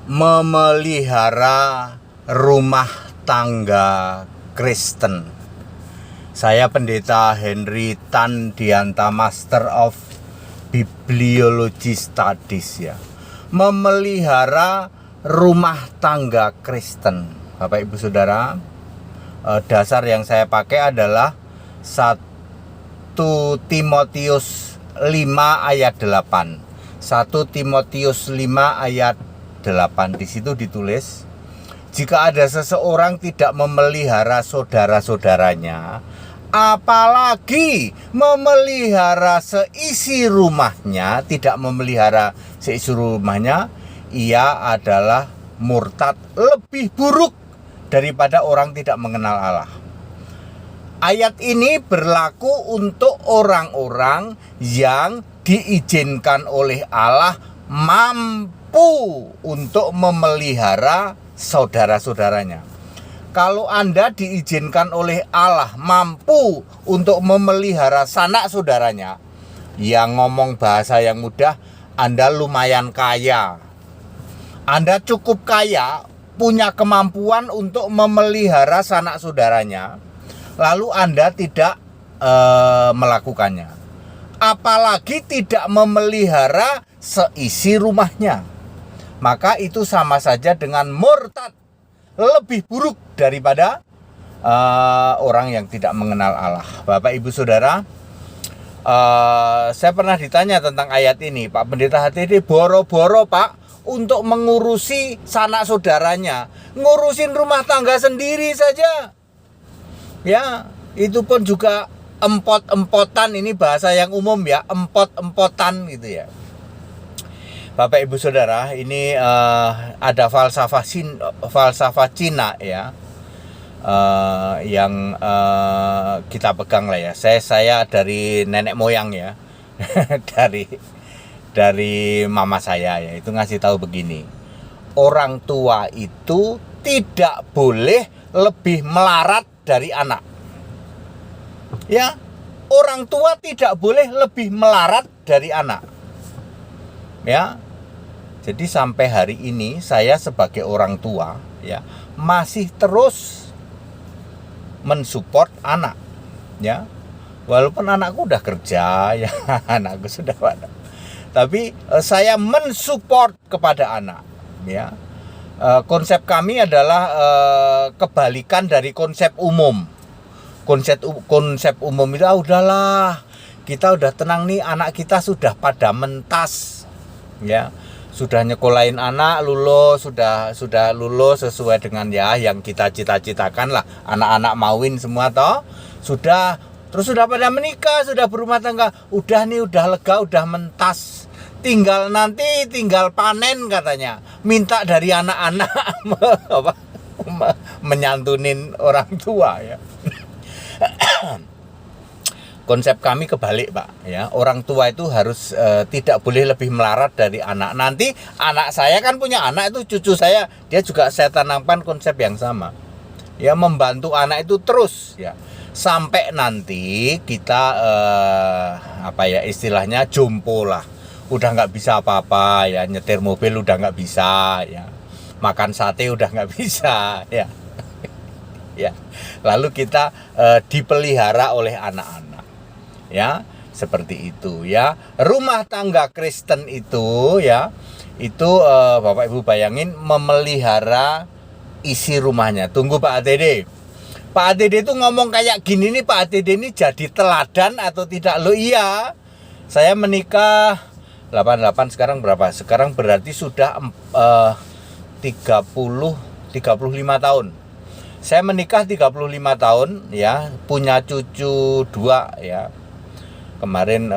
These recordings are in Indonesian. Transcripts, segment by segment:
memelihara rumah tangga Kristen. Saya Pendeta Henry Tan Dianta, Master of Bibliology Studies ya. Memelihara rumah tangga Kristen. Bapak Ibu Saudara, dasar yang saya pakai adalah 1 Timotius 5 ayat 8. 1 Timotius 5 ayat 8. Di situ ditulis, jika ada seseorang tidak memelihara saudara-saudaranya, apalagi memelihara seisi rumahnya, tidak memelihara seisi rumahnya, ia adalah murtad, lebih buruk daripada orang tidak mengenal Allah. Ayat ini berlaku untuk orang-orang yang diizinkan oleh Allah mampu untuk memelihara saudara-saudaranya. Kalau Anda diizinkan oleh Allah mampu untuk memelihara sanak saudaranya, yang ngomong bahasa yang mudah, Anda lumayan kaya. Anda cukup kaya, punya kemampuan untuk memelihara sanak saudaranya, lalu Anda tidak melakukannya. Apalagi tidak memelihara seisi rumahnya, maka itu sama saja dengan murtad, lebih buruk daripada orang yang tidak mengenal Allah. Bapak Ibu Saudara, saya pernah ditanya tentang ayat ini, Pak Pendeta HTD, boro-boro Pak untuk mengurusi sanak saudaranya, ngurusin rumah tangga sendiri saja ya, itu pun juga empot-empotan. Ini bahasa yang umum ya, empot-empotan gitu ya. Bapak Ibu Saudara, ini ada falsafah Cina ya, yang kita pegang lah ya. Saya dari nenek moyang ya, dari mama saya ya, itu ngasih tahu begini, orang tua itu tidak boleh lebih melarat dari anak. Ya, orang tua tidak boleh lebih melarat dari anak. Ya. Jadi sampai hari ini saya sebagai orang tua ya masih terus mensupport anak. Ya. Walaupun anakku udah kerja ya, anakku sudah ada. Tapi saya mensupport kepada anak ya. Konsep kami adalah kebalikan dari konsep umum. Konsep umum itu udahlah, kita udah tenang nih, anak kita sudah pada mentas ya, sudah nyekolahin anak, lulus, sudah lulus sesuai dengan ya yang kita cita-citakan lah, anak-anak mauin semua toh, terus sudah pada menikah, sudah berumah tangga, udah lega, udah mentas, tinggal panen katanya, minta dari anak-anak menyantunin orang tua ya. Konsep kami kebalik Pak ya, orang tua itu harus tidak boleh lebih melarat dari anak. Nanti anak saya kan punya anak, itu cucu saya, dia juga saya tanamkan konsep yang sama ya, membantu anak itu terus ya, sampai nanti kita istilahnya jompo lah, udah nggak bisa apa-apa ya, nyetir mobil udah nggak bisa ya, makan sate udah nggak bisa ya. Ya, lalu kita dipelihara oleh anak-anak ya, seperti itu ya. Rumah tangga Kristen itu ya, itu Bapak Ibu bayangin, memelihara isi rumahnya. Tunggu Pak ATD, Pak ATD itu ngomong kayak gini nih, Pak ATD ini jadi teladan atau tidak? Lo iya, saya menikah 88, sekarang berapa? Sekarang berarti sudah 35 tahun. Saya menikah 35 tahun ya, punya cucu 2 ya. Kemarin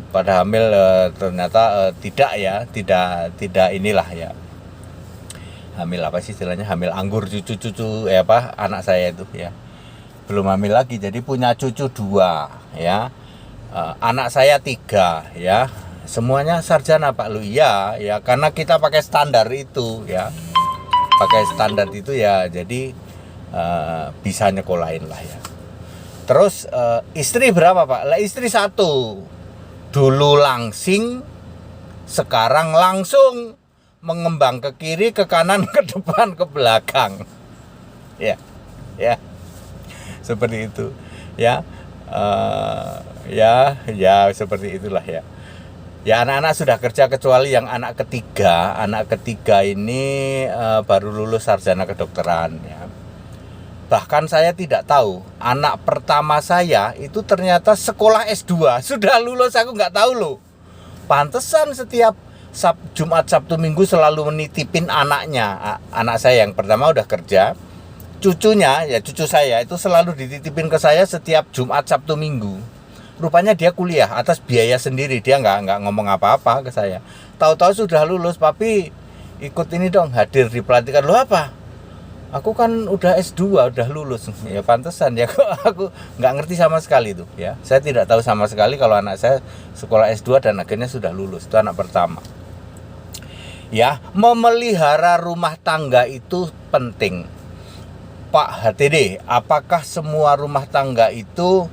pada hamil ternyata tidak inilah ya. Hamil apa sih istilahnya? Hamil anggur, cucu-cucu anak saya itu ya. Belum hamil lagi, jadi punya cucu 2 ya. Anak saya 3 ya. Semuanya sarjana Pak. Lu iya ya, karena kita pakai standar itu ya. Pakai standar itu ya, jadi bisa nyekolahin lah ya. Terus istri berapa Pak? Lah istri 1. Dulu langsing, sekarang langsung. mengembang ke kiri, ke kanan, ke depan, ke belakang. Ya, ya, seperti itu. Ya, ya, seperti itulah ya. Ya, anak-anak sudah kerja kecuali yang anak ketiga. Anak ketiga ini baru lulus sarjana kedokteran. Ya. Bahkan saya tidak tahu. Anak pertama saya itu ternyata sekolah S2 sudah lulus. Aku nggak tahu loh. Pantesan setiap Jumat, Sabtu, Minggu selalu menitipin anaknya. Anak saya yang pertama udah kerja. Cucunya, ya cucu saya itu selalu dititipin ke saya setiap Jumat, Sabtu, Minggu. Rupanya dia kuliah atas biaya sendiri. Dia nggak ngomong apa-apa ke saya. Tahu-tahu sudah lulus, papi ikut ini dong, hadir di pelatihan. Lo apa? Aku kan udah S2, udah lulus. Ya pantesan ya, kok aku nggak ngerti sama sekali tuh ya. Saya tidak tahu sama sekali kalau anak saya sekolah S2 dan akhirnya sudah lulus. Itu anak pertama. Ya, memelihara rumah tangga itu penting. Pak HTD, apakah semua rumah tangga itu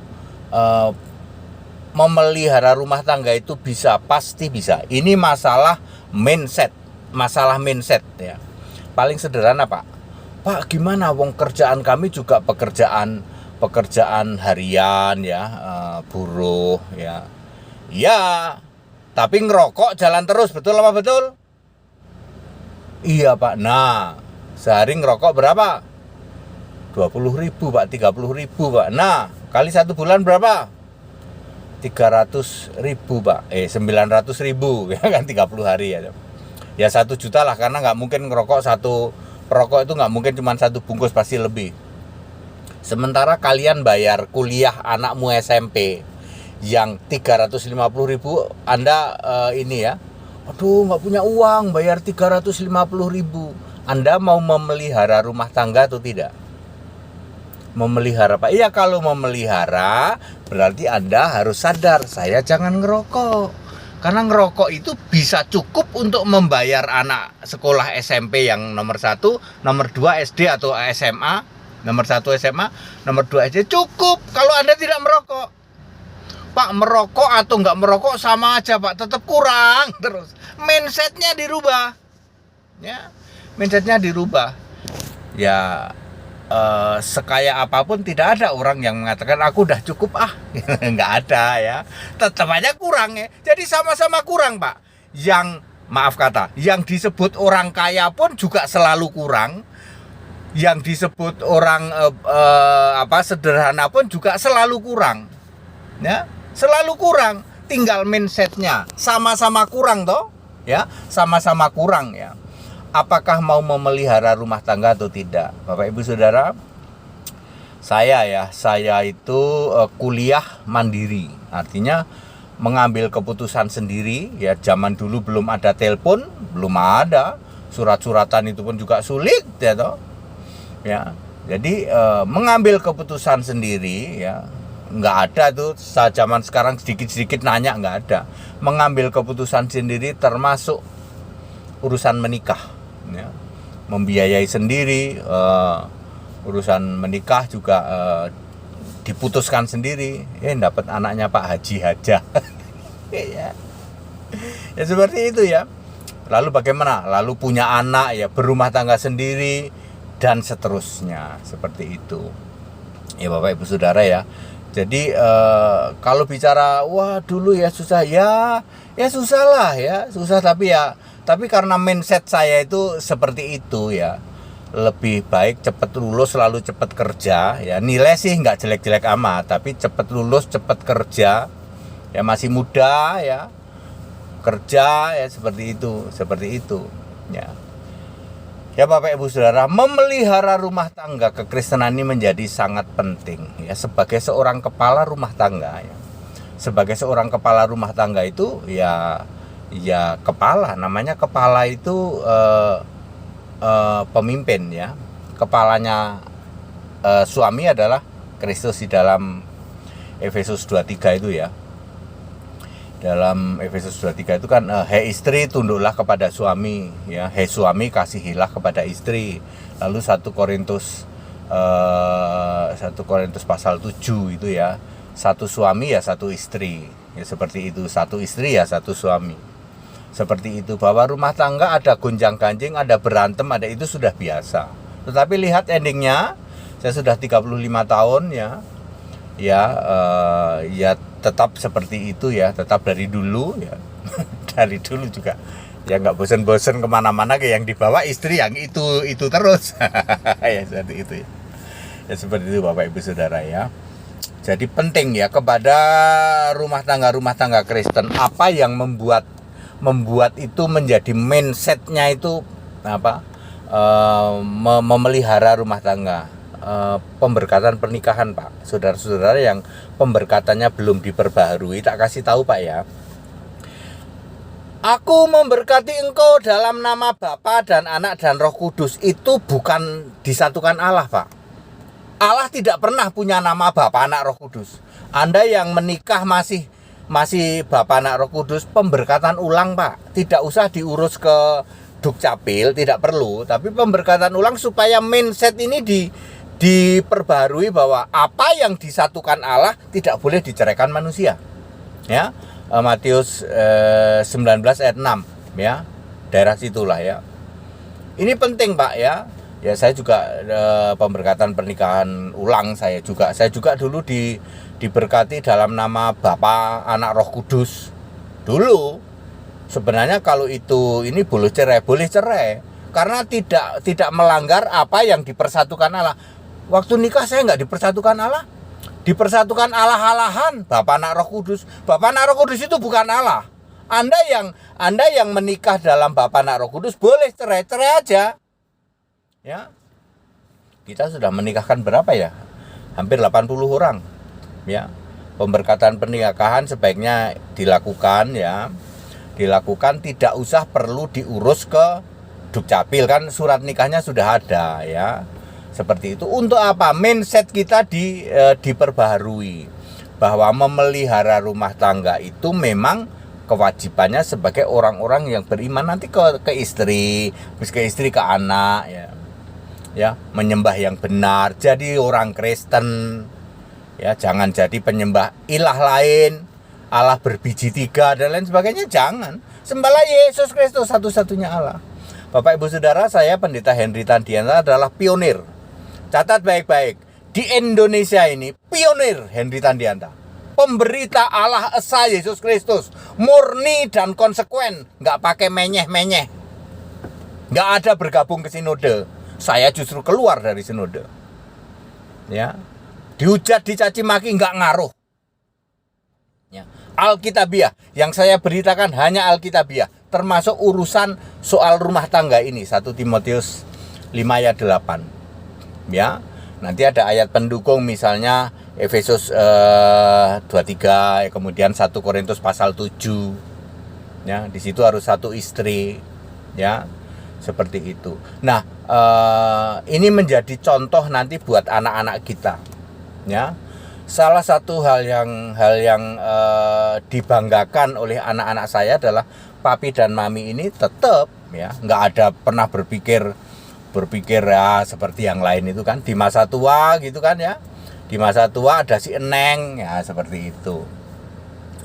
memelihara rumah tangga itu bisa? Pasti bisa. Ini masalah mindset ya. Paling sederhana, Pak. Pak, gimana wong kerjaan kami juga pekerjaan harian ya, buruh ya. Ya, tapi ngerokok jalan terus, betul apa betul? Iya, Pak. Nah, sehari ngerokok berapa? 20.000, Pak, 30.000, Pak. Nah, kali 1 bulan berapa? 300.000, Pak. 900.000 ya kan, 30 hari ya. Ya 1 juta lah, karena nggak mungkin ngerokok satu perokok itu nggak mungkin cuma 1 bungkus, pasti lebih. Sementara kalian bayar kuliah anakmu SMP yang 350.000, Anda ini ya, aduh nggak punya uang bayar 350.000. Anda mau memelihara rumah tangga atau tidak? Memelihara, Pak. Iya, kalau memelihara berarti Anda harus sadar, saya jangan ngerokok. Karena ngerokok itu bisa cukup untuk membayar anak sekolah SMP yang nomor 1, nomor 2 SD atau SMA, nomor 1 SMA, nomor 2 SD, cukup kalau Anda tidak merokok. Pak, merokok atau nggak merokok sama aja, Pak, tetap kurang terus. Mindsetnya dirubah. Ya, mindsetnya dirubah. Ya, sekaya apapun tidak ada orang yang mengatakan aku udah cukup nggak ada ya, tetap aja kurang ya. Jadi sama-sama kurang, Pak. Yang maaf kata, yang disebut orang kaya pun juga selalu kurang, yang disebut orang sederhana pun juga selalu kurang ya, selalu kurang. Tinggal mindsetnya sama-sama kurang toh ya, sama-sama kurang ya. Apakah mau memelihara rumah tangga atau tidak? Bapak Ibu Saudara, saya itu kuliah mandiri. Artinya mengambil keputusan sendiri ya. Zaman dulu belum ada telepon, belum ada surat-suratan, itu pun juga sulit ya toh. Ya. Jadi mengambil keputusan sendiri ya. Nggak ada tuh zaman sekarang sedikit-sedikit nanya, nggak ada. Mengambil keputusan sendiri termasuk urusan menikah ya. Membiayai sendiri, urusan menikah juga diputuskan sendiri. Dapat anaknya Pak Haji Haja. ya. Ya seperti itu ya. Lalu bagaimana? Lalu punya anak ya, berumah tangga sendiri dan seterusnya, seperti itu. Ya Bapak Ibu Saudara ya. Jadi kalau bicara wah dulu ya susah ya susah lah ya, susah, tapi karena mindset saya itu seperti itu ya, lebih baik cepat lulus lalu cepat kerja ya. Nilai sih nggak jelek-jelek amat, tapi cepat lulus cepat kerja ya, masih muda ya, kerja ya, seperti itu ya. Ya Bapak Ibu Saudara, memelihara rumah tangga kekristenan ini menjadi sangat penting ya, sebagai seorang kepala rumah tangga ya. Sebagai seorang kepala rumah tangga itu ya kepala, namanya kepala itu pemimpin ya. Kepalanya suami adalah Kristus di dalam Efesus 2:3 itu ya. Dalam Efesus 2:3 itu kan hei istri tunduklah kepada suami ya, hei suami kasihilah kepada istri. Lalu 1 Korintus pasal 7 itu ya, 1 suami ya 1 istri ya, seperti itu, 1 istri ya 1 suami. Seperti itu, bahwa rumah tangga ada gonjang-ganjing, ada berantem, ada, itu sudah biasa. Tetapi lihat endingnya, saya sudah 35 tahun ya. Ya tetap seperti itu ya, tetap dari dulu ya. Dari dulu juga ya nggak bosen-bosen kemana-mana, kayak yang dibawa istri yang itu terus. Ya seperti itu ya. Ya seperti itu Bapak Ibu Saudara ya. Jadi penting ya kepada rumah tangga Kristen, apa yang membuat itu menjadi mindsetnya itu apa, memelihara rumah tangga, pemberkatan pernikahan Pak. Saudara-saudara yang pemberkatannya belum diperbaharui, tak kasih tahu Pak ya. Aku memberkati engkau dalam nama Bapa dan Anak dan Roh Kudus, itu bukan disatukan Allah Pak. Allah tidak pernah punya nama Bapa, Anak, Roh Kudus. Anda yang menikah masih Bapa, Anak, Roh Kudus, pemberkatan ulang Pak. Tidak usah diurus ke Dukcapil, tidak perlu. Tapi pemberkatan ulang supaya mindset ini diperbarui bahwa apa yang disatukan Allah tidak boleh diceraikan manusia. Ya, Matius 19 ayat 6 ya. Daerah situlah ya. Ini penting Pak ya. Ya saya juga pemberkatan pernikahan ulang, saya juga dulu diberkati dalam nama Bapa, Anak, Roh Kudus. Dulu sebenarnya kalau ini boleh cerai karena tidak melanggar apa yang dipersatukan Allah. Waktu nikah saya nggak dipersatukan Allah, dipersatukan Allah-alahan, Bapa, Anak, Roh Kudus. Bapa, Anak, Roh Kudus itu bukan Allah. Anda yang menikah dalam Bapa, Anak, Roh Kudus boleh cerai aja. Ya, kita sudah menikahkan berapa ya? Hampir 80 orang. Ya, pemberkatan pernikahan sebaiknya dilakukan ya. Dilakukan, tidak usah perlu diurus ke Dukcapil, kan surat nikahnya sudah ada ya. Seperti itu. Untuk apa? Mindset kita diperbaharui bahwa memelihara rumah tangga itu memang kewajibannya sebagai orang-orang yang beriman, nanti ke istri, ke istri, ke anak ya, menyembah yang benar, jadi orang Kristen ya, jangan jadi penyembah ilah lain, Allah berbiji tiga dan lain sebagainya. Jangan, sembahlah Yesus Kristus satu-satunya Allah. Bapak Ibu Saudara, saya Pendeta Henry Tandianta adalah pionir. Catat baik-baik, di Indonesia ini pionir Henry Tandianta, pemberita Allah Esa Yesus Kristus, murni dan konsekuen, nggak pakai menyeh-menyeh, nggak ada bergabung ke sinode. Saya justru keluar dari sinode. Ya. Dihujat, dicaci maki nggak ngaruh. Ya. Alkitabiah yang saya beritakan hanya Alkitabiah, termasuk urusan soal rumah tangga ini, 1 Timotius 5 ayat 8. Ya. Nanti ada ayat pendukung, misalnya Efesus 23, kemudian 1 Korintus pasal 7. Ya, di situ harus satu istri. Ya. Seperti itu. Nah, ini menjadi contoh nanti buat anak-anak kita. Ya, salah satu hal yang dibanggakan oleh anak-anak saya adalah papi dan mami ini tetap ya, nggak ada pernah berpikir ya seperti yang lain itu kan, di masa tua gitu kan ya. Di masa tua ada si Eneng ya, seperti itu.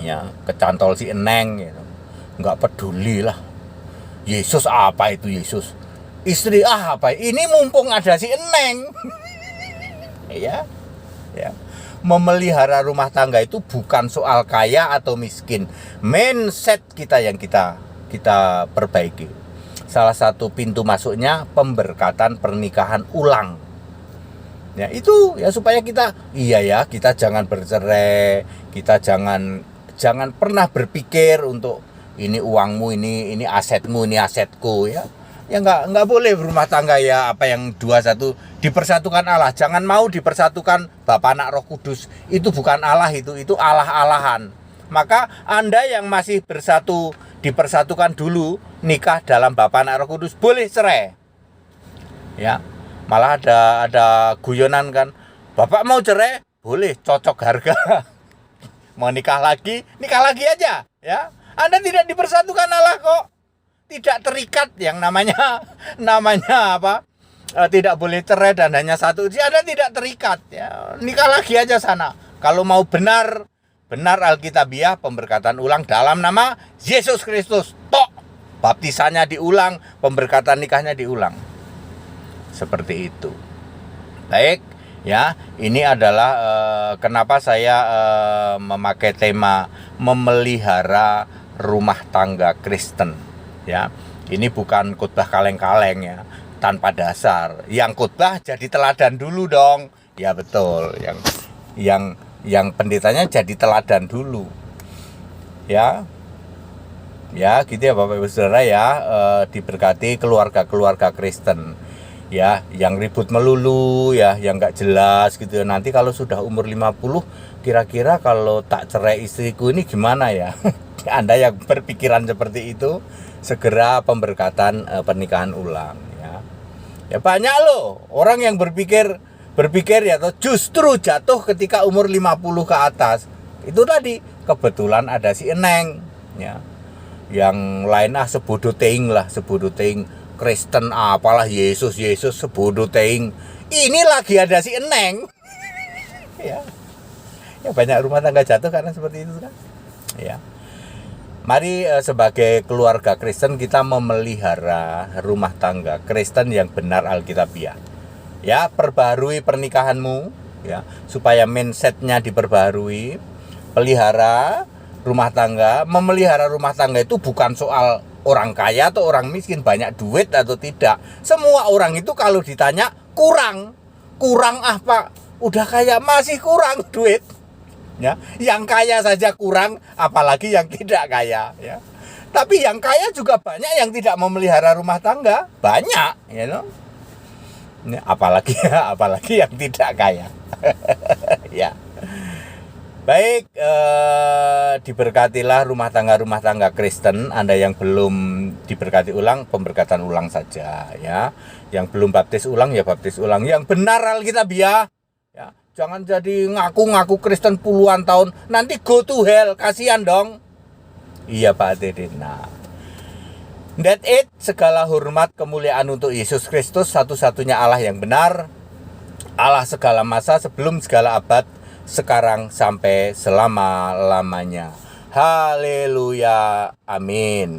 Ya, kecantol si Eneng gitu. Nggak peduli lah. Yesus apa itu Yesus? Istri apa? Ini mumpung ada si Eneng. Ya. Ya. Memelihara rumah tangga itu bukan soal kaya atau miskin. Mindset kita yang kita perbaiki. Salah satu pintu masuknya pemberkatan pernikahan ulang. Ya, itu ya supaya kita jangan bercerai, kita jangan pernah berpikir untuk ini uangmu, ini asetmu, ini asetku ya. Ya enggak boleh berumah tangga ya apa yang 21 dipersatukan Allah. Jangan mau dipersatukan Bapa, Anak, Roh Kudus. Itu bukan Allah, itu Allah-alahan. Maka Anda yang masih dipersatukan dulu, nikah dalam Bapa, Anak, Roh Kudus, boleh cerai. Ya. Malah ada guyonan kan. Bapak mau cerai? Boleh, cocok harga. Mau nikah lagi aja ya. Anda tidak dipersatukan Allah kok. Tidak terikat yang namanya apa? Tidak boleh cerai dan hanya satu. Anda tidak terikat ya. Nikah lagi aja sana. Kalau mau benar Alkitabiah, pemberkatan ulang dalam nama Yesus Kristus. Tok. baptisannya diulang, pemberkatan nikahnya diulang. Seperti itu. Baik, ya, ini adalah kenapa saya memakai tema memelihara rumah tangga Kristen. Ya, ini bukan khotbah kaleng-kaleng ya, tanpa dasar. Yang khotbah jadi teladan dulu dong. Ya betul, yang pendetanya jadi teladan dulu. Ya, gitu ya Bapak Ibu Saudara ya, diberkati keluarga-keluarga Kristen. Ya, yang ribut melulu ya, yang nggak jelas gitu. Nanti kalau sudah umur 50, kira-kira kalau tak cerai istriku ini gimana ya? Anda yang berpikiran seperti itu, segera pemberkatan pernikahan ulang ya. Ya banyak loh orang yang berpikir ya, atau justru jatuh ketika umur 50 ke atas. Itu tadi kebetulan ada si Eneng ya. Yang lain sebodoh teing Kristen apalah Yesus sebodoh teing. Ini lagi ada si Eneng. Ya. Ya banyak rumah tangga jatuh karena seperti itu kan. Ya. Mari sebagai keluarga Kristen kita memelihara rumah tangga Kristen yang benar Alkitabiah. Ya, perbaharui pernikahanmu ya, supaya mindsetnya diperbaharui. Pelihara rumah tangga. Memelihara rumah tangga itu bukan soal orang kaya atau orang miskin, banyak duit atau tidak. Semua orang itu kalau ditanya kurang apa? Udah kaya masih kurang duit. Ya, yang kaya saja kurang, apalagi yang tidak kaya. Ya. Tapi yang kaya juga banyak yang tidak memelihara rumah tangga, banyak, you know? Ini apalagi yang tidak kaya. Ya. Baik, diberkatilah rumah tangga Kristen. Anda yang belum diberkati ulang, pemberkatan ulang saja ya. Yang belum baptis ulang ya baptis ulang. Yang benar Alkitabiah ya. Jangan jadi ngaku-ngaku Kristen puluhan tahun, nanti go to hell, kasihan dong. Iya Pak Dedin. Nah, that it, segala hormat kemuliaan untuk Yesus Kristus, satu-satunya Allah yang benar, Allah segala masa, sebelum segala abad, sekarang sampai selama-lamanya. Haleluya, amin.